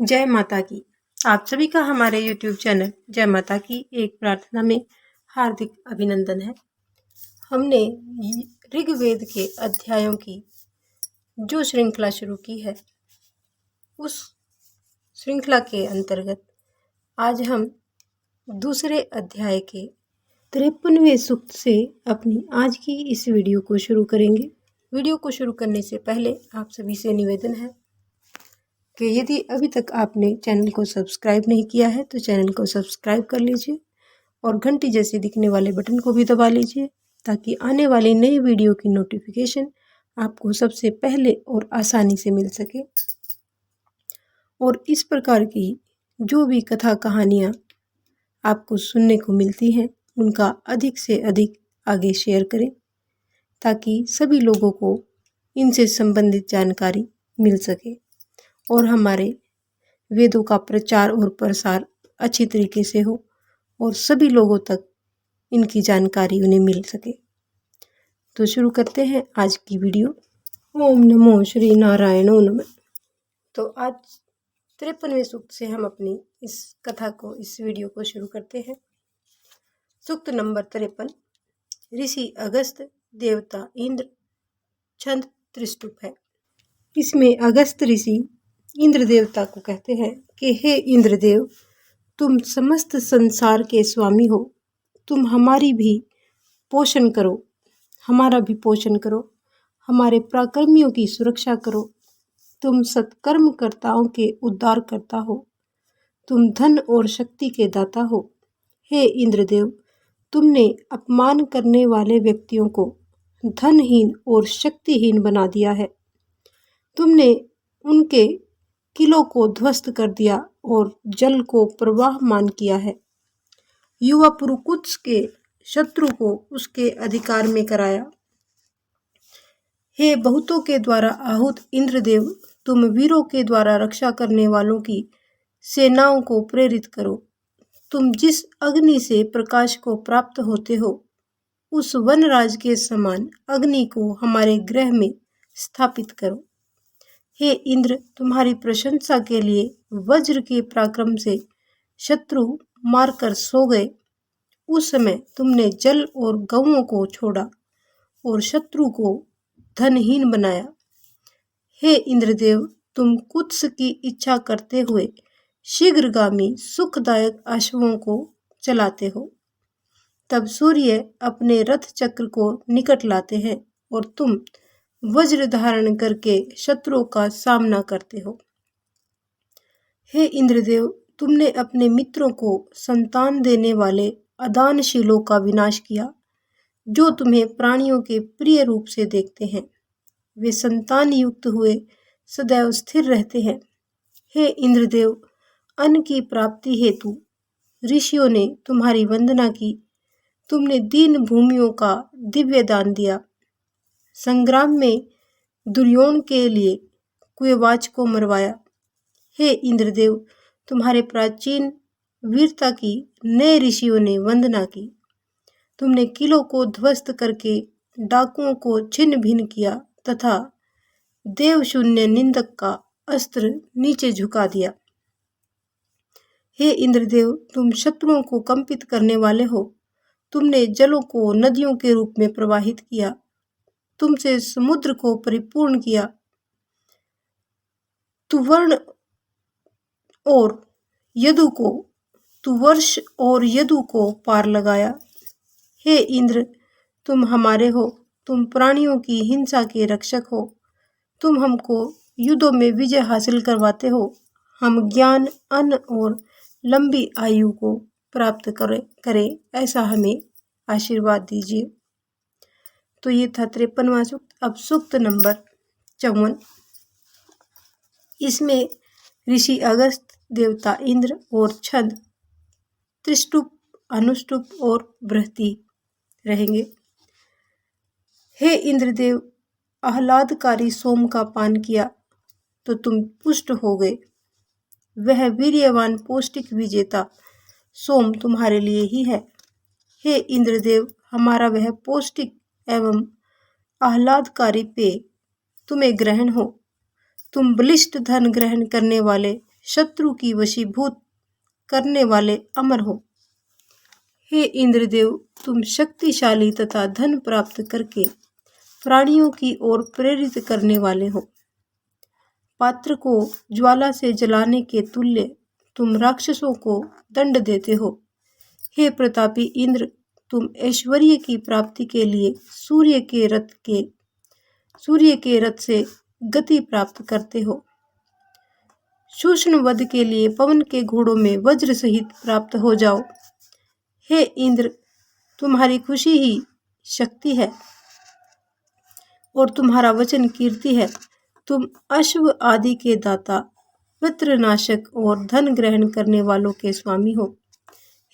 जय माता की। आप सभी का हमारे YouTube चैनल जय माता की एक प्रार्थना में हार्दिक अभिनंदन है। हमने ऋग्वेद के अध्यायों की जो श्रृंखला शुरू की है, उस श्रृंखला के अंतर्गत आज हम दूसरे अध्याय के 53वें सूक्त से अपनी आज की इस वीडियो को शुरू करेंगे। वीडियो को शुरू करने से पहले आप सभी से निवेदन है कि यदि अभी तक आपने चैनल को सब्सक्राइब नहीं किया है तो चैनल को सब्सक्राइब कर लीजिए और घंटी जैसे दिखने वाले बटन को भी दबा लीजिए ताकि आने वाली नई वीडियो की नोटिफिकेशन आपको सबसे पहले और आसानी से मिल सके। और इस प्रकार की जो भी कथा कहानियाँ आपको सुनने को मिलती हैं उनका अधिक से अधिक आगे शेयर करें ताकि सभी लोगों को इनसे संबंधित जानकारी मिल सके और हमारे वेदों का प्रचार और प्रसार अच्छी तरीके से हो और सभी लोगों तक इनकी जानकारी उन्हें मिल सके। तो शुरू करते हैं आज की वीडियो। ओम नमो श्री नारायणो नमः। तो आज 53वें सूक्त से हम अपनी इस कथा को, इस वीडियो को शुरू करते हैं। सूक्त नंबर 53। ऋषि अगस्त, देवता इंद्र, छंद त्रिष्टुप है। इसमें अगस्त ऋषि इंद्र देवता को कहते हैं कि हे इंद्रदेव, तुम समस्त संसार के स्वामी हो, तुम हमारी भी पोषण करो, हमारा भी पोषण करो, हमारे पराक्रमियों की सुरक्षा करो, तुम सत्कर्म कर्ताओं के उद्धार करता हो, तुम धन और शक्ति के दाता हो। हे इंद्रदेव, तुमने अपमान करने वाले व्यक्तियों को धनहीन और शक्तिहीन बना दिया है, तुमने उनके किलों को ध्वस्त कर दिया और जल को प्रवाहमान किया है। युवा पुरुकुत्स के शत्रु को उसके अधिकार में कराया। हे बहुतों के द्वारा आहूत इंद्रदेव, तुम वीरों के द्वारा रक्षा करने वालों की सेनाओं को प्रेरित करो। तुम जिस अग्नि से प्रकाश को प्राप्त होते हो, उस वनराज के समान अग्नि को हमारे ग्रह में स्थापित करो। हे इंद्र, तुम्हारी प्रशंसा के लिए वज्र के पराक्रम से शत्रु मारकर सो गए। उस समय तुमने जल और गौओं को छोड़ा और शत्रु को धनहीन बनाया। हे इंद्रदेव, तुम कुत्स की इच्छा करते हुए शीघ्रगामी सुखदायक अश्वों को चलाते हो। तब सूर्य अपने रथ चक्र को निकट लाते हैं और तुम वज्र धारण करके शत्रुओं का सामना करते हो। हे इंद्रदेव, तुमने अपने मित्रों को संतान देने वाले अदानशीलों का विनाश किया, जो तुम्हें प्राणियों के प्रिय रूप से देखते हैं। वे संतान युक्त हुए सदैव स्थिर रहते हैं। हे इंद्रदेव, अन्न की प्राप्ति हेतु ऋषियों ने तुम्हारी वंदना की। तुमने दीन भूमियों का दिव्य दान दिया। संग्राम में दुर्योधन के लिए कुयवाच को मरवाया। हे इंद्रदेव, तुम्हारे प्राचीन वीरता की नए ऋषियों ने वंदना की। तुमने किलों को ध्वस्त करके डाकुओं को छिन्न भिन्न किया तथा देवशून्य निंदक का अस्त्र नीचे झुका दिया। हे इंद्रदेव, तुम शत्रुओं को कंपित करने वाले हो। तुमने जलों को नदियों के रूप में प्रवाहित किया। तुमसे समुद्र को परिपूर्ण किया। तुवर्ण और यदु को तुवर्ष और यदु को पार लगाया। हे इंद्र, तुम हमारे हो, तुम प्राणियों की हिंसा के रक्षक हो। तुम हमको युद्धों में विजय हासिल करवाते हो। हम ज्ञान, अन्न और लंबी आयु को प्राप्त करें ऐसा हमें आशीर्वाद दीजिए। तो ये था 53वां सूक्त। अब सूक्त नंबर 54। इसमें ऋषि अगस्त, देवता इंद्र और छंद त्रिष्टुप, अनुष्टुप और बृहति रहेंगे। हे इंद्रदेव, आह्लादकारी सोम का पान किया तो तुम पुष्ट हो गए। वह वीर्यवान पौष्टिक विजेता सोम तुम्हारे लिए ही है। हे इंद्रदेव, हमारा वह पौष्टिक एवं आह्लादकारी पेय तुम्हें ग्रहण हो। तुम बलिष्ठ धन ग्रहण करने वाले शत्रु की वशीभूत करने वाले अमर हो। हे इंद्रदेव, तुम शक्तिशाली तथा धन प्राप्त करके प्राणियों की ओर प्रेरित करने वाले हो। पात्र को ज्वाला से जलाने के तुल्य तुम राक्षसों को दंड देते हो। हे प्रतापी इंद्र, तुम ऐश्वर्य की प्राप्ति के लिए सूर्य के रथ से गति प्राप्त करते हो। शोषण वध के लिए पवन के घोड़ों में वज्र सहित प्राप्त हो जाओ। हे इंद्र, तुम्हारी खुशी ही शक्ति है और तुम्हारा वचन कीर्ति है। तुम अश्व आदि के दाता, पितृनाशक और धन ग्रहण करने वालों के स्वामी हो।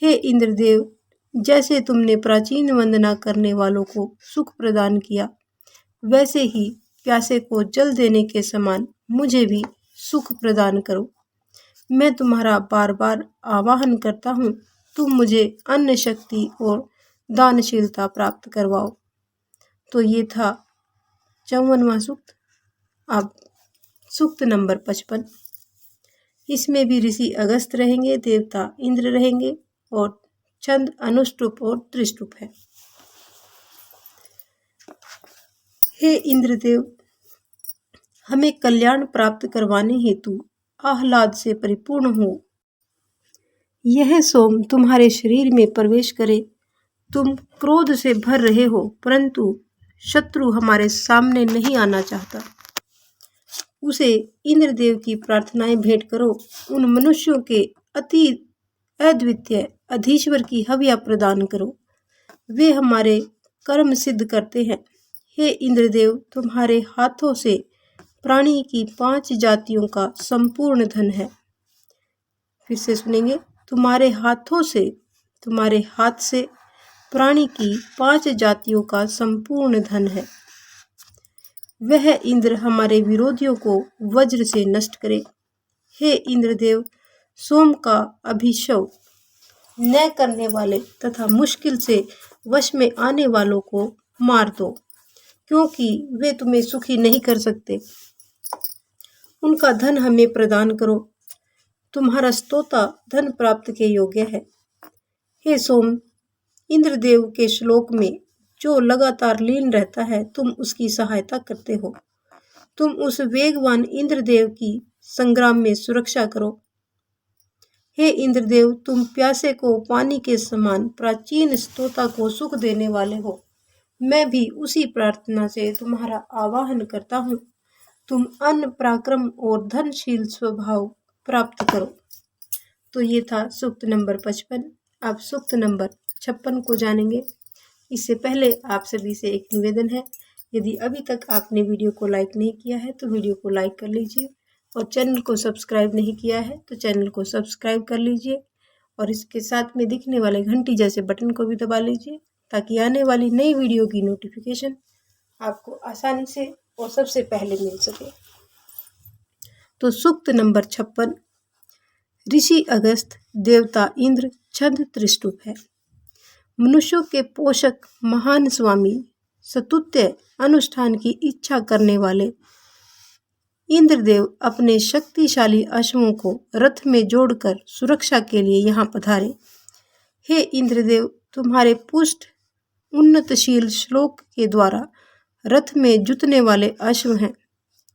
हे इंद्रदेव, जैसे तुमने प्राचीन वंदना करने वालों को सुख प्रदान किया, वैसे ही प्यासे को जल देने के समान मुझे भी सुख प्रदान करो। मैं तुम्हारा बार बार आवाहन करता हूँ, तुम मुझे अन्न शक्ति और दानशीलता प्राप्त करवाओ। तो ये था 54वां सूक्त। अब सूक्त नंबर 55। इसमें भी ऋषि अगस्त रहेंगे, देवता इंद्र रहेंगे और छंद अनुष्टुप और त्रिष्टुप है। हे इंद्रदेव, हमें कल्याण प्राप्त करवाने हेतु आह्लाद से परिपूर्ण हो यह सोम तुम्हारे शरीर में प्रवेश करे। तुम क्रोध से भर रहे हो, परंतु शत्रु हमारे सामने नहीं आना चाहता। उसे इंद्रदेव की प्रार्थनाएं भेंट करो। उन मनुष्यों के अति अद्वितीय अधीश्वर की हव्या प्रदान करो, वे हमारे कर्म सिद्ध करते हैं। हे इंद्रदेव, तुम्हारे हाथों से प्राणी की 5 जातियों का संपूर्ण धन है। फिर से सुनेंगे। तुम्हारे हाथ से प्राणी की 5 जातियों का संपूर्ण धन है। वह इंद्र हमारे विरोधियों को वज्र से नष्ट करे। हे इंद्रदेव, सोम का अभिषेक न करने वाले तथा मुश्किल से वश में आने वालों को मार दो, क्योंकि वे तुम्हें सुखी नहीं कर सकते। उनका धन हमें प्रदान करो। तुम्हारा स्तोता धन प्राप्त के योग्य है। हे सोम, इंद्रदेव के श्लोक में जो लगातार लीन रहता है, तुम उसकी सहायता करते हो। तुम उस वेगवान इंद्रदेव की संग्राम में सुरक्षा करो। हे इंद्रदेव, तुम प्यासे को पानी के समान प्राचीन स्तोता को सुख देने वाले हो। मैं भी उसी प्रार्थना से तुम्हारा आवाहन करता हूँ। तुम अन्न, पराक्रम और धनशील स्वभाव प्राप्त करो। तो ये था सूक्त नंबर 55। अब सूक्त नंबर 56 को जानेंगे। इससे पहले आप सभी से एक निवेदन है, यदि अभी तक आपने वीडियो को लाइक नहीं किया है तो वीडियो को लाइक कर लीजिए, और चैनल को सब्सक्राइब नहीं किया है तो चैनल को सब्सक्राइब कर लीजिए, और इसके साथ में दिखने वाले घंटी जैसे बटन को भी दबा लीजिए, ताकि आने वाली नई वीडियो की नोटिफिकेशन आपको आसानी से और सबसे पहले मिल सके। तो सूक्त नंबर 56। ऋषि अगस्त, देवता इंद्र, छंद त्रिष्टुप है। मनुष्यों के पोषक महान स्वामी, सतुत्य अनुष्ठान की इच्छा करने वाले इंद्रदेव अपने शक्तिशाली अश्वों को रथ में जोड़कर सुरक्षा के लिए यहाँ पधारे। हे इंद्रदेव, तुम्हारे पुष्ट उन्नतशील श्लोक के द्वारा रथ में जुतने वाले अश्व हैं,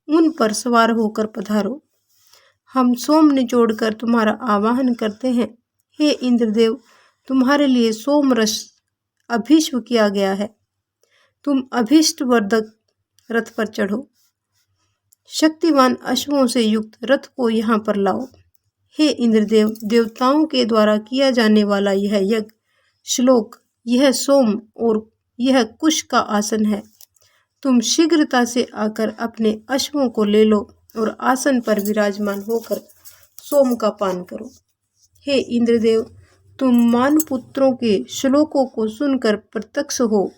उन पर सवार होकर पधारो। हम सोम निचोड़कर तुम्हारा आवाहन करते हैं। हे इंद्रदेव, तुम्हारे लिए सोम रस अभिषेक किया गया है। तुम अभीष्ट वर्धक रथ पर चढ़ो। शक्तिवान अश्वों से युक्त रथ को यहाँ पर लाओ। हे इंद्रदेव, देवताओं के द्वारा किया जाने वाला यह यज्ञ, श्लोक, यह सोम और यह कुश का आसन है। तुम शीघ्रता से आकर अपने अश्वों को ले लो और आसन पर विराजमान होकर सोम का पान करो। हे इंद्रदेव, तुम मानपुत्रों के श्लोकों को सुनकर प्रत्यक्ष हो।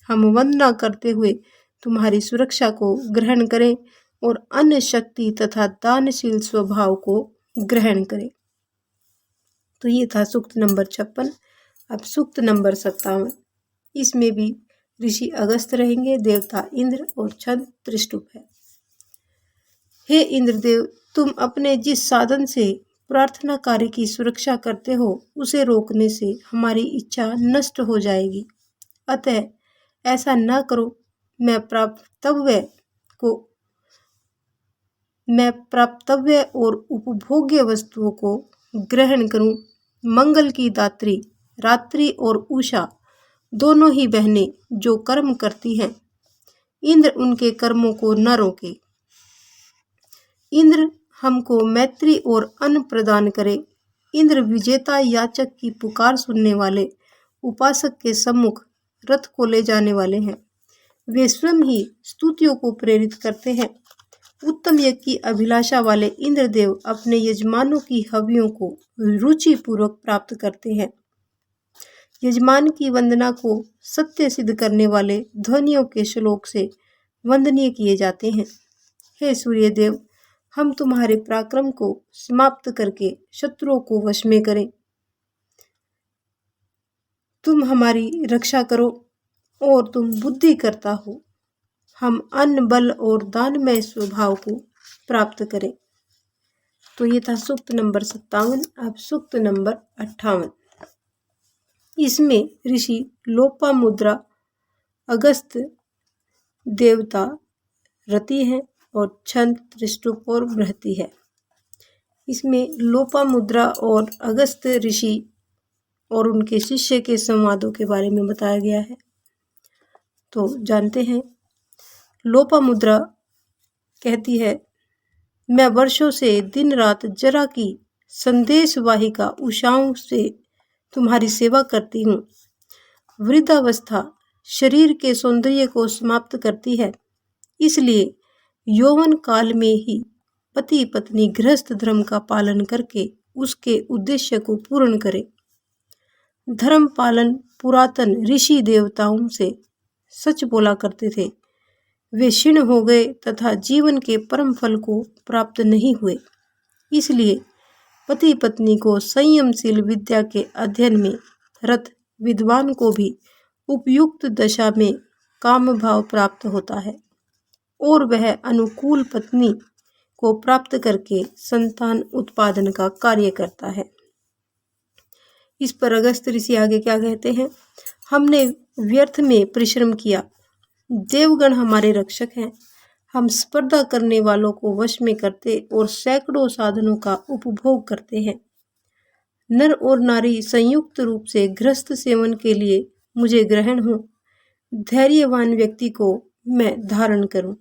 हम वंदना करते हुए तुम्हारी सुरक्षा को ग्रहण करें और अन्य शक्ति तथा दानशील स्वभाव को ग्रहण करें। तो ये था सूक्त नंबर 56। अब सूक्त नंबर 57। इसमें भी ऋषि अगस्त रहेंगे, देवता इंद्र और छंद त्रिष्टुप है। हे इंद्रदेव, तुम अपने जिस साधन से प्रार्थना कार्य की सुरक्षा करते हो उसे रोकने से हमारी इच्छा नष्ट हो जाएगी। अतः ऐसा न करो। मैं प्राप्तव्य और उपभोग्य वस्तुओं को ग्रहण करूं। मंगल की दात्री रात्रि और उषा दोनों ही बहनें जो कर्म करती हैं, इंद्र उनके कर्मों को न रोके। इंद्र हमको मैत्री और अन्न प्रदान करे। इंद्र विजेता याचक की पुकार सुनने वाले उपासक के सम्मुख रथ को ले जाने वाले हैं। वे स्वयं ही स्तुतियों को प्रेरित करते हैं। उत्तम यज्ञ की अभिलाषा वाले इंद्रदेव अपने यजमानों की हवियों को रुचि पूर्वक प्राप्त करते हैं। यजमान की वंदना को सत्य सिद्ध करने वाले ध्वनियों के श्लोक से वंदनीय किए जाते हैं। हे सूर्यदेव, हम तुम्हारे पराक्रम को समाप्त करके शत्रुओं को वश में करें। तुम हमारी रक्षा करो और तुम बुद्धि करता हो। हम अन्न बल और दानमय स्वभाव को प्राप्त करें। तो ये था सूक्त नंबर 57। अब सूक्त नंबर 58। इसमें ऋषि लोपामुद्रा अगस्त देवता रति है और छंद त्रिष्टुप और बृहति है। इसमें लोपामुद्रा और अगस्त ऋषि और उनके शिष्य के संवादों के बारे में बताया गया है। तो जानते हैं। लोपामुद्रा कहती है, मैं वर्षों से दिन रात जरा की संदेशवाहिका उषाओं से तुम्हारी सेवा करती हूँ। वृद्धावस्था शरीर के सौंदर्य को समाप्त करती है, इसलिए यौवन काल में ही पति पत्नी गृहस्थ धर्म का पालन करके उसके उद्देश्य को पूर्ण करे। धर्म पालन पुरातन ऋषि देवताओं से सच बोला करते थे। वे क्षीण हो गए तथा जीवन के परम फल को प्राप्त नहीं हुए। इसलिए पति पत्नी को संयमशील विद्या के अध्ययन में रत विद्वान को भी उपयुक्त दशा में काम भाव प्राप्त होता है और वह अनुकूल पत्नी को प्राप्त करके संतान उत्पादन का कार्य करता है। इस पर अगस्त ऋषि आगे क्या कहते हैं, हमने व्यर्थ में परिश्रम किया। देवगण हमारे रक्षक हैं। हम स्पर्धा करने वालों को वश में करते और सैकड़ों साधनों का उपभोग करते हैं। नर और नारी संयुक्त रूप से गृहस्थ सेवन के लिए मुझे ग्रहण हो। धैर्यवान व्यक्ति को मैं धारण करूं।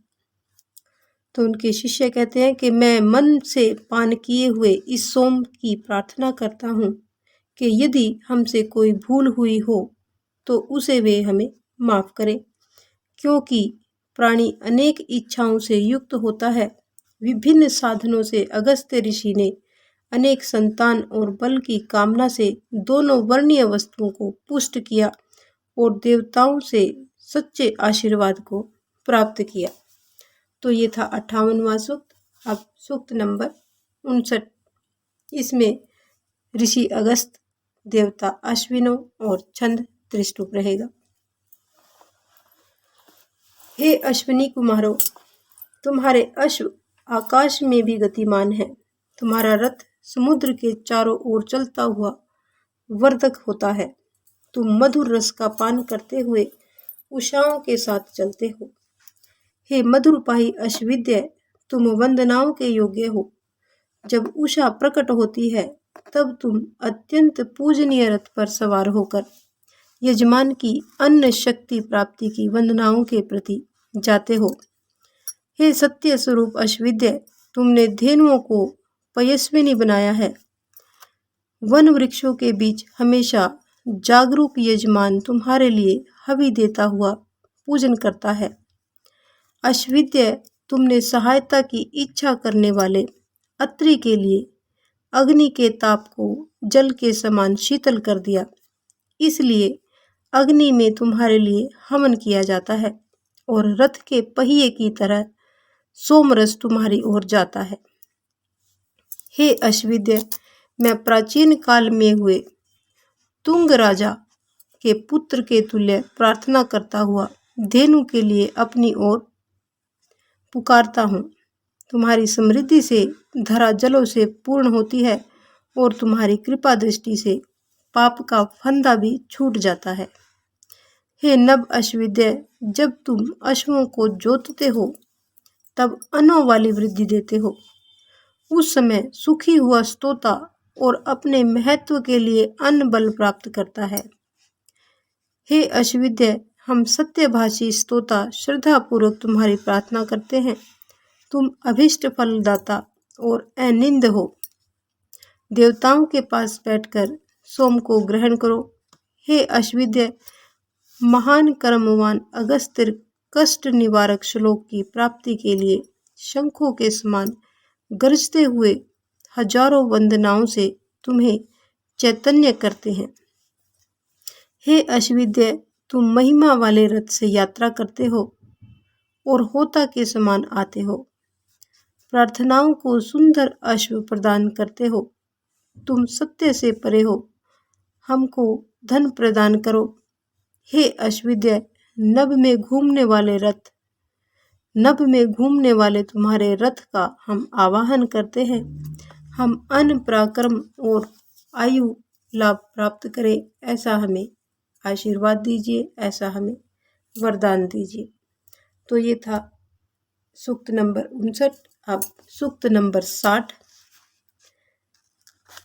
तो उनके शिष्य कहते हैं कि मैं मन से पान किए हुए इस सोम की प्रार्थना करता हूं कि यदि हमसे कोई भूल हुई हो तो उसे वे हमें माफ करें, क्योंकि प्राणी अनेक इच्छाओं से युक्त होता है। विभिन्न साधनों से अगस्त ऋषि ने अनेक संतान और बल की कामना से दोनों वर्णीय वस्तुओं को पुष्ट किया और देवताओं से सच्चे आशीर्वाद को प्राप्त किया। तो ये था 58वां सूक्त। अब सूक्त नंबर 59। इसमें ऋषि अगस्त देवता अश्विनों और छंद त्रिष्टुप रहेगा। हे अश्विनी कुमारों, तुम्हारे अश्व आकाश में भी गतिमान है। तुम्हारा रथ समुद्र के चारों ओर चलता हुआ वर्धक होता है। तुम मधुर रस का पान करते हुए उषाओं के साथ चलते हो। हे मधुरपाही अश्विद्य, तुम वंदनाओं के योग्य हो। जब उषा प्रकट होती है तब तुम अत्यंत पूजनीय रथ पर सवार होकर यजमान की अन्न शक्ति प्राप्ति की वंदनाओं के प्रति जाते हो। हे सत्य स्वरूप अश्विद्य, तुमने धेनुओं को पयस्विनी बनाया है। वन वृक्षों के बीच हमेशा जागरूक यजमान तुम्हारे लिए हवि देता हुआ पूजन करता है। अश्विद्य, तुमने सहायता की इच्छा करने वाले अत्रि के लिए अग्नि के ताप को जल के समान शीतल कर दिया। इसलिए अग्नि में तुम्हारे लिए हवन किया जाता है और रथ के पहिए की तरह सोमरस तुम्हारी ओर जाता है। हे अश्विद्य, मैं प्राचीन काल में हुए तुंग राजा के पुत्र के तुल्य प्रार्थना करता हुआ धेनु के लिए अपनी ओर पुकारता हूँ। तुम्हारी समृद्धि से धरा जलों से पूर्ण होती है और तुम्हारी कृपा दृष्टि से पाप का फंदा भी छूट जाता है। हे नभ अश्वद्य, जब तुम अश्वों को जोतते हो तब अन्नों वाली वृद्धि देते हो। उस समय सुखी हुआ स्तोता और अपने महत्व के लिए अन्न बल प्राप्त करता है। हे अश्वद्य, हम सत्यभाषी स्तोता श्रद्धा पूर्वक तुम्हारी प्रार्थना करते हैं। तुम अभिष्ट फलदाता और अनिंद हो। देवताओं के पास बैठकर सोम को ग्रहण करो। हे अश्वद्य, महान कर्मवान अगस्त्य कष्ट निवारक श्लोक की प्राप्ति के लिए शंखों के समान गरजते हुए हजारों वंदनाओं से तुम्हें चैतन्य करते हैं। हे अश्वद्य, तुम महिमा वाले रथ से यात्रा करते हो और होता के समान आते हो। प्रार्थनाओं को सुंदर अश्व प्रदान करते हो। तुम सत्य से परे हो। हमको धन प्रदान करो। हे अश्वद्य, नभ में घूमने वाले तुम्हारे रथ का हम आवाहन करते हैं। हम अन्न पराक्रम और आयु लाभ प्राप्त करें, ऐसा हमें आशीर्वाद दीजिए, ऐसा हमें वरदान दीजिए। तो ये था सूक्त नंबर 59। अब सूक्त नंबर 60।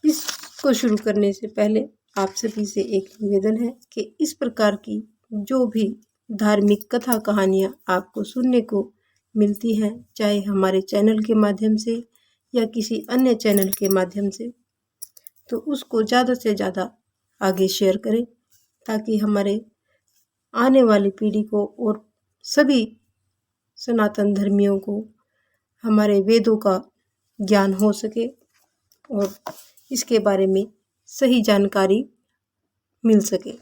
इसको शुरू करने से पहले आप सभी से एक निवेदन है कि इस प्रकार की जो भी धार्मिक कथा कहानियाँ आपको सुनने को मिलती हैं, चाहे हमारे चैनल के माध्यम से या किसी अन्य चैनल के माध्यम से, तो उसको ज़्यादा से ज़्यादा आगे शेयर करें ताकि हमारे आने वाली पीढ़ी को और सभी सनातन धर्मियों को हमारे वेदों का ज्ञान हो सके और इसके बारे में सही जानकारी मिल सके।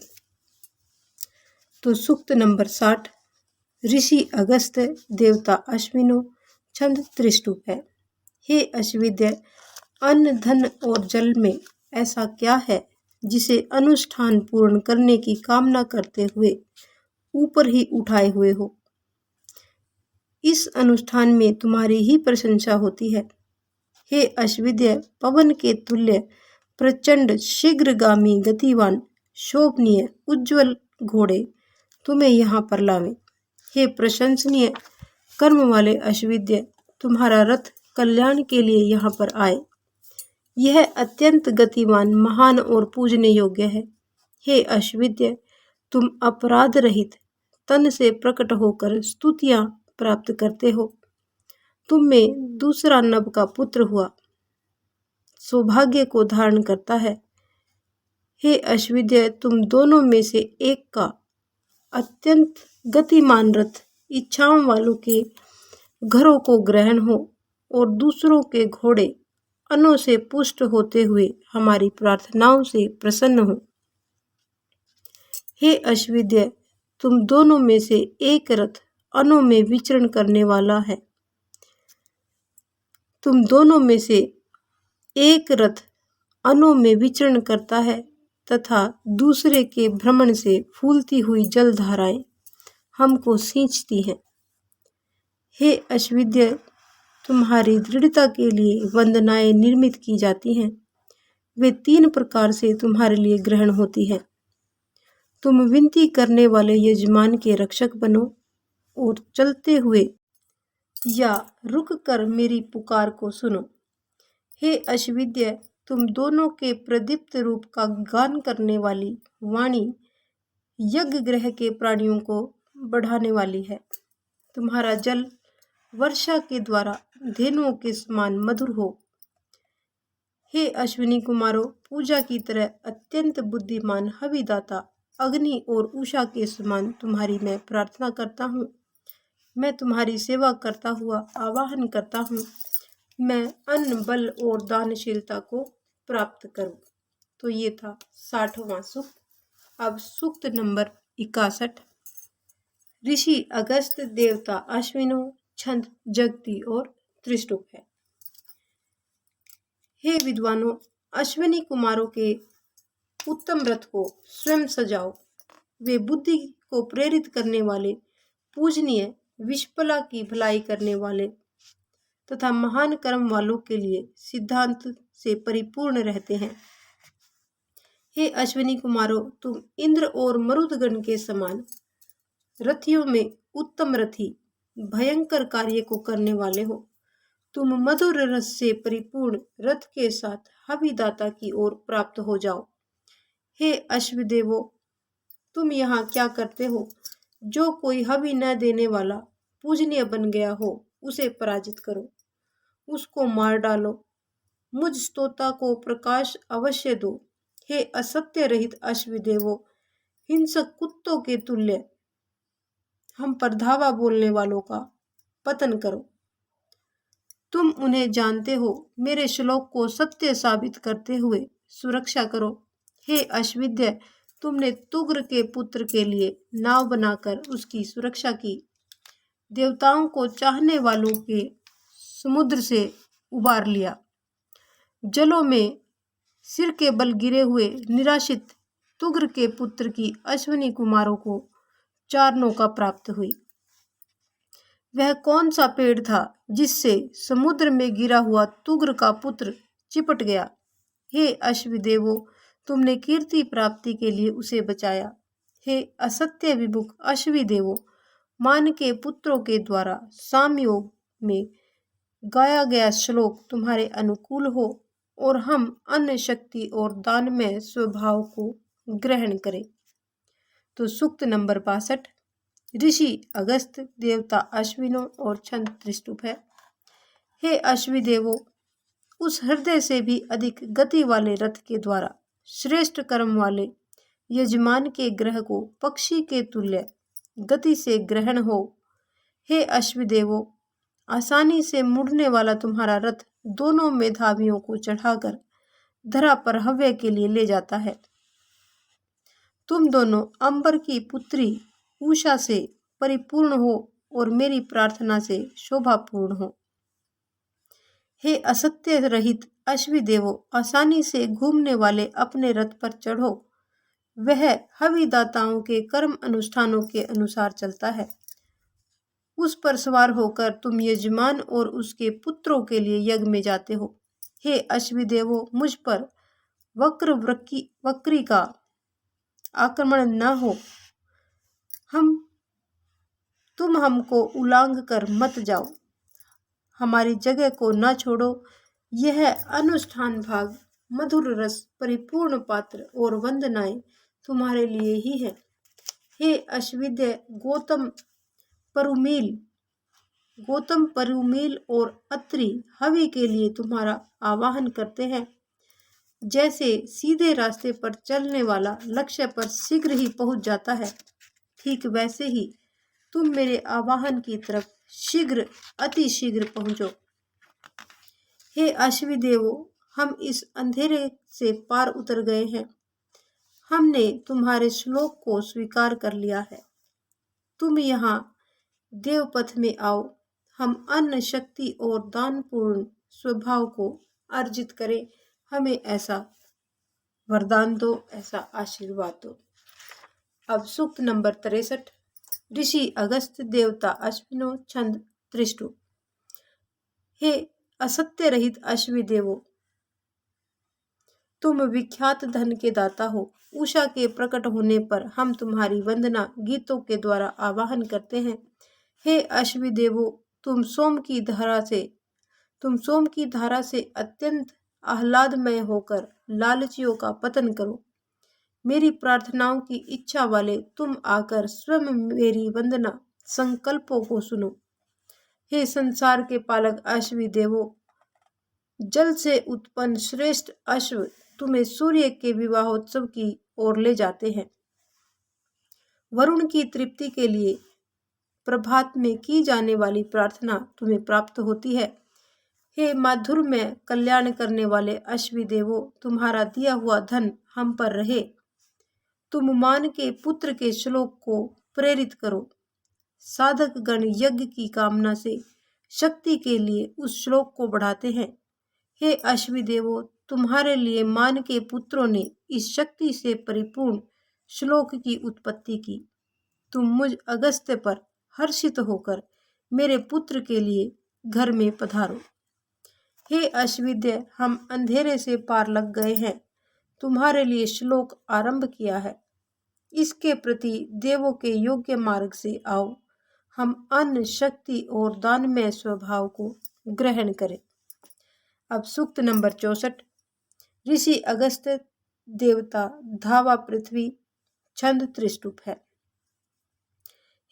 तो सूक्त नंबर 60। ऋषि अगस्त्य, देवता अश्विनो, छंद त्रिष्टुप है। हे अश्वद्य, अन्न धन और जल में ऐसा क्या है जिसे अनुष्ठान पूर्ण करने की कामना करते हुए ऊपर ही उठाए हुए हो। इस अनुष्ठान में तुम्हारी ही प्रशंसा होती है। हे अश्वद्य, पवन के तुल्य प्रचंड शीघ्रगामी गतिवान शोभनीय उज्जवल घोड़े तुम्हें यहाँ पर लावे। हे प्रशंसनीय कर्म वाले अश्वद्य, तुम्हारा रथ कल्याण के लिए यहाँ पर आए। यह अत्यंत गतिवान, महान और पूजने योग्य है। हे अश्वद्य, तुम अपराध रहित तन से प्रकट होकर स्तुतियां प्राप्त करते हो। तुम में दूसरा नभ का पुत्र हुआ सौभाग्य को धारण करता है। हे अश्वद्य, तुम दोनों में से एक का अत्यंत गतिमान रथ इच्छाओं वालों के घरों को ग्रहण हो और दूसरों के घोड़े अन्नों से पुष्ट होते हुए हमारी प्रार्थनाओं से प्रसन्न हो। हे अश्वद्य, तुम दोनों में से एक रथ अन्नों में विचरण करने वाला है। तुम दोनों में से एक रथ अन्नों में विचरण करता है तथा दूसरे के भ्रमण से फूलती हुई जल धाराएं हमको सींचती हैं। हे अश्वद्य, तुम्हारी दृढ़ता के लिए वंदनाएं निर्मित की जाती हैं। वे 3 प्रकार से तुम्हारे लिए ग्रहण होती है। तुम विनती करने वाले यजमान के रक्षक बनो और चलते हुए या रुक कर मेरी पुकार को सुनो। हे अश्वद्य, तुम दोनों के प्रदीप्त रूप का गान करने वाली वाणी यज्ञ ग्रह के प्राणियों को बढ़ाने वाली है। तुम्हारा जल वर्षा के द्वारा धेनुओं के समान मधुर हो। हे अश्विनी कुमारों, पूजा की तरह अत्यंत बुद्धिमान हविदाता अग्नि और उषा के समान तुम्हारी मैं प्रार्थना करता हूँ। मैं तुम्हारी सेवा करता हुआ आवाहन करता हूँ। मैं अन्न बल और दानशीलता को प्राप्त करूं। तो ये था 60वां सूक्त। अब सूक्त नंबर 61। ऋषि अगस्त्य, देवता अश्विनो, छंद जगती और त्रिष्टुप है। हे विद्वानों, अश्विनी कुमारों के उत्तम रथ को स्वयं सजाओ। वे बुद्धि को प्रेरित करने वाले, पूजनीय, विश्पला की भलाई करने वाले, तथा महान कर्म वालों के लिए सिद्धांत से परिपूर्ण रहते हैं। हे अश्विनी कुमारों, तुम इंद्र और मरुदगण के समान रथियों में उत्तम रथी, भयंकर कार्य को करने वाले हो। तुम मधुर रस से परिपूर्ण रथ के साथ हविदाता की ओर प्राप्त हो जाओ। हे अश्वदेवो, तुम यहाँ क्या करते हो? जो कोई हवि न देने वाला पूजनीय बन गया हो, उसे पराजित करो, उसको मार डालो। मुझ स्तोता को प्रकाश अवश्य दो। हे असत्य रहित अश्वदेवो, हिंसक कुत्तों के तुल्य हम पर धावा बोलने वालों का पतन करो। तुम उन्हें जानते हो, मेरे श्लोक को सत्य साबित करते हुए सुरक्षा करो। हे अश्विद्य, तुमने तुग्र के पुत्र के लिए नाव बनाकर उसकी सुरक्षा की। देवताओं को चाहने वालों के समुद्र से उबार लिया। जलों में सिर के बल गिरे हुए निराशित तुग्र के पुत्र की अश्विनी कुमारों को 4 नौका प्राप्त हुई। वह कौन सा पेड़ था जिससे समुद्र में गिरा हुआ तुग्र का पुत्र चिपट गया? हे अश्वदेवो, तुमने कीर्ति प्राप्ति के लिए उसे बचाया। हे असत्य विमुख अश्वदेवो, मान के पुत्रों के द्वारा सामयोग में गाया गया श्लोक तुम्हारे अनुकूल हो और हम अन्य शक्ति और दानमय स्वभाव को ग्रहण करें। तो सूक्त नंबर 62 ऋषि अगस्त, देवता अश्विनों और छंद त्रिष्टुप है। हे अश्विदेवो, उस हृदय से भी अधिक गति वाले रथ के द्वारा श्रेष्ठ कर्म वाले यजमान के ग्रह को पक्षी के तुल्य गति से ग्रहण हो। हे अश्विदेवो, आसानी से मुड़ने वाला तुम्हारा रथ दोनों मेधावियों को चढ़ाकर धरा पर हव्य के लिए ले जाता है। तुम दोनों अंबर की पुत्री उषा से परिपूर्ण हो और मेरी प्रार्थना से शोभापूर्ण हो। हे असत्य रहित अश्विदेवो, आसानी से घूमने वाले अपने रथ पर चढ़ो। वह हविदाताओं के कर्म अनुष्ठानों के अनुसार चलता है। उस पर सवार होकर तुम यजमान और उसके पुत्रों के लिए यज्ञ में जाते हो। हे अश्विदेवो, मुझ पर वक्री का आक्रमण न हो। तुम हमको उलांग कर मत जाओ, हमारी जगह को न छोड़ो। यह अनुष्ठान भाग, मधुर रस, परिपूर्ण पात्र और वंदनाएं तुम्हारे लिए ही है। हे अश्विद्य, गौतम परुमील और अत्रि हवि के लिए तुम्हारा आवाहन करते हैं। जैसे सीधे रास्ते पर चलने वाला लक्ष्य पर शीघ्र ही पहुंच जाता है, ठीक वैसे ही तुम मेरे आवाहन की तरफ शीघ्र, अति शीघ्र पहुंचो। हे अश्विदेवो, हम इस अंधेरे से पार उतर गए हैं। हमने तुम्हारे श्लोक को स्वीकार कर लिया है। तुम यहाँ देवपथ में आओ, हम अन्न शक्ति और दानपूर्ण स्वभाव को अर्जित करें। हमें ऐसा वरदान दो, ऐसा आशीर्वाद दो। अब सूक्त नंबर 63 ऋषि अगस्त, देवता अश्विनो, छंद त्रिष्टु। हे असत्य रहित अश्विदेवो, तुम विख्यात धन के दाता हो। उषा के प्रकट होने पर हम तुम्हारी वंदना गीतों के द्वारा आवाहन करते हैं। हे अश्विदेवो, तुम सोम की धारा से अत्यंत आह्लादमय होकर लालचियों का पतन करो। मेरी प्रार्थनाओं की इच्छा वाले तुम आकर स्वयं मेरी वंदना संकल्पों को सुनो। हे संसार के पालक अश्विदेवो, जल से उत्पन्न श्रेष्ठ अश्व तुम्हें सूर्य के विवाहोत्सव की ओर ले जाते हैं। वरुण की तृप्ति के लिए प्रभात में की जाने वाली प्रार्थना तुम्हें प्राप्त होती है। हे माधुर में कल्याण करने वाले अश्विदेवो, तुम्हारा दिया हुआ धन हम पर रहे। तुम मान के पुत्र के श्लोक को प्रेरित करो। साधक गण यज्ञ की कामना से शक्ति के लिए उस श्लोक को बढ़ाते हैं। हे अश्विदेवो, तुम्हारे लिए मान के पुत्रों ने इस शक्ति से परिपूर्ण श्लोक की उत्पत्ति की। तुम मुझ अगस्त्य पर हर्षित होकर मेरे पुत्र के लिए घर में पधारो। हे अश्विद्य, हम अंधेरे से पार लग गए हैं, तुम्हारे लिए श्लोक आरंभ किया है। इसके प्रति देवों के योग्य मार्ग से आओ, हम अन्न, शक्ति और दानमय स्वभाव को ग्रहण करें। अब सूक्त नंबर 64। ऋषि अगस्त्य देवता, धावा पृथ्वी, छंद त्रिष्टुप है।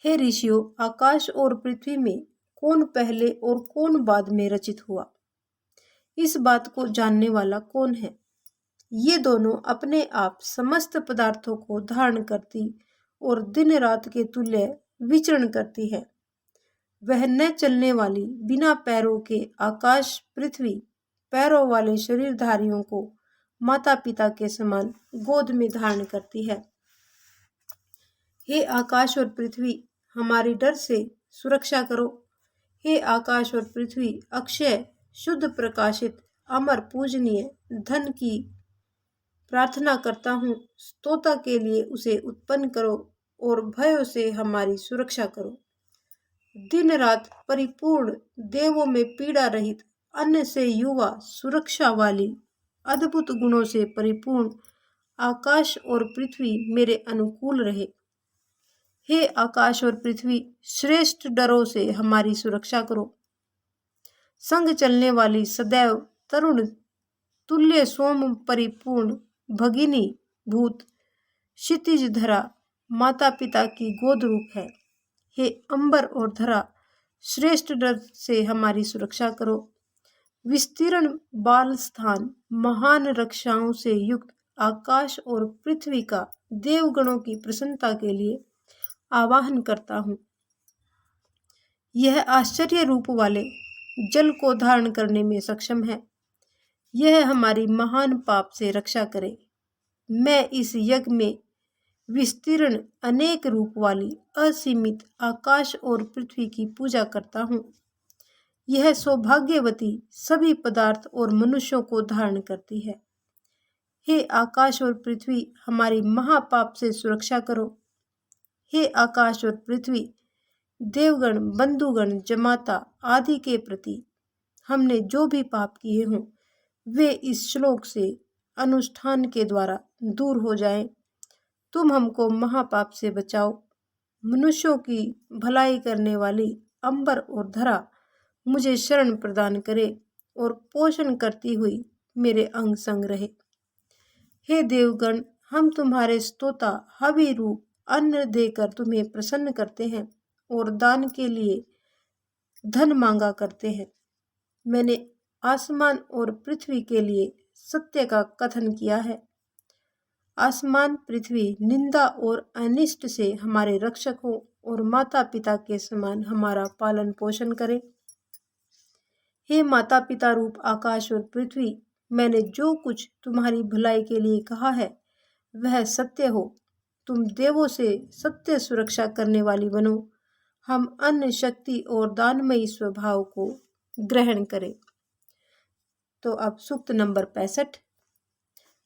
हे ऋषियों, आकाश और पृथ्वी में कौन पहले और कौन बाद में रचित हुआ, इस बात को जानने वाला कौन है? ये दोनों अपने आप समस्त पदार्थों को धारण करती और दिन रात के तुल्य विचरण करती है। वह न चलने वाली, बिना पैरों के आकाश पृथ्वी, पैरों वाले शरीरधारियों को माता पिता के समान गोद में धारण करती है। हे आकाश और पृथ्वी, हमारी डर से सुरक्षा करो। हे आकाश और पृथ्वी, अक्षय, शुद्ध, प्रकाशित, अमर, पूजनीय धन की प्रार्थना करता हूँ, स्तोता के लिए उसे उत्पन्न करो और भयों से हमारी सुरक्षा करो। दिन रात परिपूर्ण, देवों में पीड़ा रहित, अन्न से युवा, सुरक्षा वाली, अद्भुत गुणों से परिपूर्ण आकाश और पृथ्वी मेरे अनुकूल रहे। हे आकाश और पृथ्वी, श्रेष्ठ डरों से हमारी सुरक्षा करो। संग चलने वाली, सदैव तरुण, तुल्य सोम परिपूर्ण, भगिनी भूत, क्षितिज धरा, माता पिता की गोद रूप है। हे अंबर और धरा, श्रेष्ठ डर से हमारी सुरक्षा करो। विस्तीर्ण बाल स्थान, महान रक्षाओं से युक्त आकाश और पृथ्वी का देवगणों की प्रसन्नता के लिए आवाहन करता हूँ। यह आश्चर्य रूप वाले जल को धारण करने में सक्षम है। यह हमारी महान पाप से रक्षा करे। मैं इस यज्ञ में विस्तीर्ण, अनेक रूप वाली, असीमित आकाश और पृथ्वी की पूजा करता हूँ। यह सौभाग्यवती सभी पदार्थ और मनुष्यों को धारण करती है। हे आकाश और पृथ्वी, हमारी महापाप से सुरक्षा करो। हे आकाश और पृथ्वी, देवगण, बंधुगण, जमाता आदि के प्रति हमने जो भी पाप किए हों, वे इस श्लोक से अनुष्ठान के द्वारा दूर हो जाएं। तुम हमको महापाप से बचाओ। मनुष्यों की भलाई करने वाली अंबर और धरा मुझे शरण प्रदान करे और पोषण करती हुई मेरे अंग संग रहे। हे देवगण, हम तुम्हारे स्तोता हवि रूप अन्न देकर तुम्हें प्रसन्न करते हैं और दान के लिए धन मांगा करते हैं। मैंने आसमान और पृथ्वी के लिए सत्य का कथन किया है। आसमान, पृथ्वी निंदा और अनिष्ट से हमारे रक्षक हो और माता पिता के समान हमारा पालन पोषण करे। हे माता पिता रूप आकाश और पृथ्वी, मैंने जो कुछ तुम्हारी भलाई के लिए कहा है वह सत्य हो। तुम देवों से सत्य सुरक्षा करने वाली बनो। हम अन्न, शक्ति और दानमयी स्वभाव को ग्रहण करें। तो अब सूक्त नंबर 65।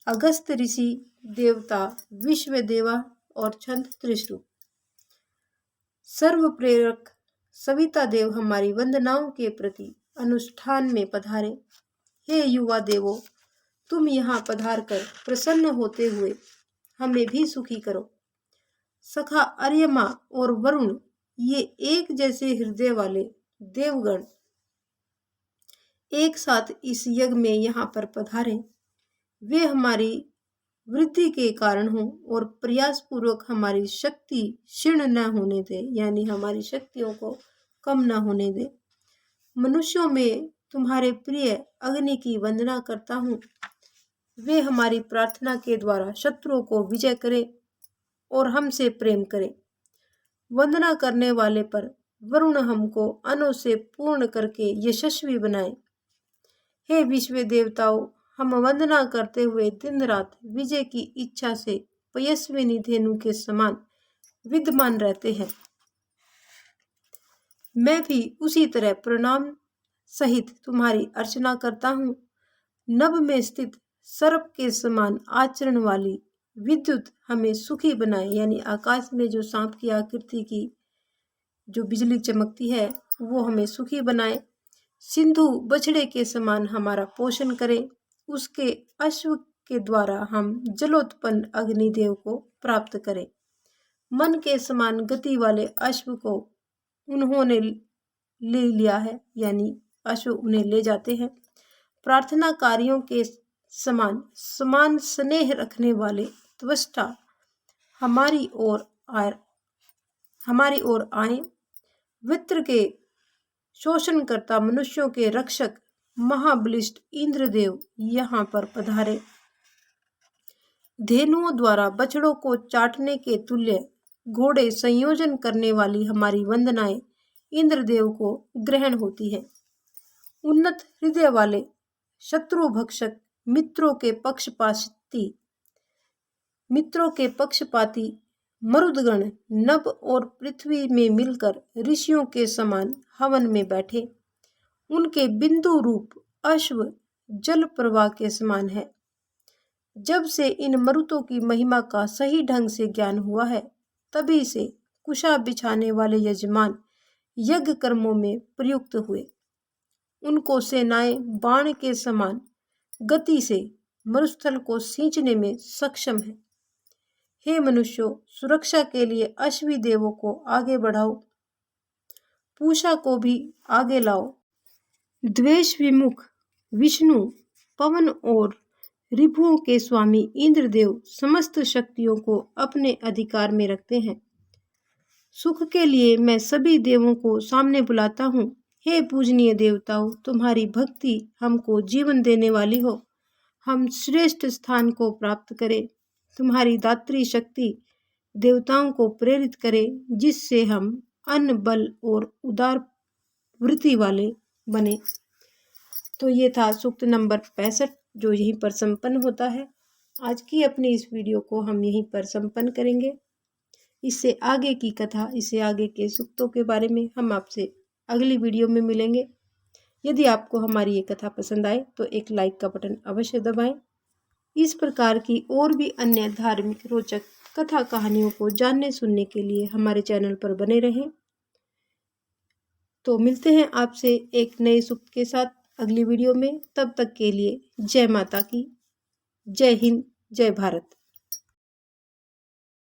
अगस्त ऋषि देवता, विश्व देवा और छंद त्रिष्टुप। सर्व प्रेरक सविता देव हमारी वंदनाओं के प्रति अनुष्ठान में पधारे। हे युवा देवो, तुम यहाँ पधार कर प्रसन्न होते हुए हमें भी सुखी करो। सखा अर्यमा और वरुण, ये एक जैसे हृदय वाले देवगण एक साथ इस यज्ञ में यहाँ पर पधारे। वे हमारी वृद्धि के कारण हो और प्रयास पूर्वक हमारी शक्ति क्षीण न होने दे, यानी हमारी शक्तियों को कम न होने दे। मनुष्यों में तुम्हारे प्रिय अग्नि की वंदना करता हूँ। वे हमारी प्रार्थना के द्वारा शत्रुओं को विजय करें और हमसे प्रेम करें। वंदना करने वाले पर वरुण हमको अनों से पूर्ण करके यशस्वी बनाए। हे विश्व देवताओं, हम वंदना करते हुए दिन रात विजय की इच्छा से पयस्विनी धेनु के समान विद्यमान रहते हैं। मैं भी उसी तरह प्रणाम सहित तुम्हारी अर्चना करता हूँ। नभ में स्थित सर्प के समान आचरण वाली विद्युत हमें सुखी बनाए, यानी आकाश में जो सांप की आकृति की जो बिजली चमकती है वो हमें सुखी बनाए। सिंधु बछड़े के समान हमारा पोषण करे। उसके अश्व के द्वारा हम जलोत्पन्न अग्निदेव को प्राप्त करें। मन के समान गति वाले अश्व को उन्होंने ले लिया है, यानी अश्व उन्हें ले जाते हैं। प्रार्थना कार्यों के समान स्नेह रखने वाले त्वष्टा हमारी ओर आए। वित्र के शोषणकर्ता मनुष्यों के रक्षक महाबलिष्ठ इंद्रदेव यहाँ पर पधारे। धेनुओं द्वारा बछड़ों को चाटने के तुल्य घोड़े संयोजन करने वाली हमारी वंदनाएं इंद्रदेव को ग्रहण होती है। उन्नत हृदय वाले शत्रु भक्षक मित्रों के पक्षपाती मरुदगण नभ और पृथ्वी में मिलकर ऋषियों के समान हवन में बैठे। उनके बिंदु रूप अश्व जल प्रवाह के समान है। जब से इन मरुतों की महिमा का सही ढंग से ज्ञान हुआ है, तभी से कुशा बिछाने वाले यजमान यज्ञ कर्मों में प्रयुक्त हुए। उनको सेनाएं बाण के समान गति से मरुस्थल को सींचने में सक्षम है। हे मनुष्यों, सुरक्षा के लिए अश्वी देवों को आगे बढ़ाओ, पूषा को भी आगे लाओ। द्वेष विमुख विष्णु, पवन और रिपुओं के स्वामी इंद्रदेव समस्त शक्तियों को अपने अधिकार में रखते हैं। सुख के लिए मैं सभी देवों को सामने बुलाता हूँ। हे पूजनीय देवताओं, तुम्हारी भक्ति हमको जीवन देने वाली हो। हम श्रेष्ठ स्थान को प्राप्त करें। तुम्हारी दात्री शक्ति देवताओं को प्रेरित करे, जिससे हम अन्न बल और उदार वृत्ति वाले बने। तो ये था सूक्त नंबर 65, जो यहीं पर संपन्न होता है। आज की अपनी इस वीडियो को हम यहीं पर संपन्न करेंगे। इससे आगे की कथा, इससे आगे के सूक्तों के बारे में हम आपसे अगली वीडियो में मिलेंगे। यदि आपको हमारी ये कथा पसंद आए तो एक लाइक का बटन अवश्य दबाएं। इस प्रकार की और भी अन्य धार्मिक रोचक कथा कहानियों को जानने सुनने के लिए हमारे चैनल पर बने रहें। तो मिलते हैं आपसे एक नए सूक्त के साथ अगली वीडियो में। तब तक के लिए जय माता की, जय हिंद, जय भारत।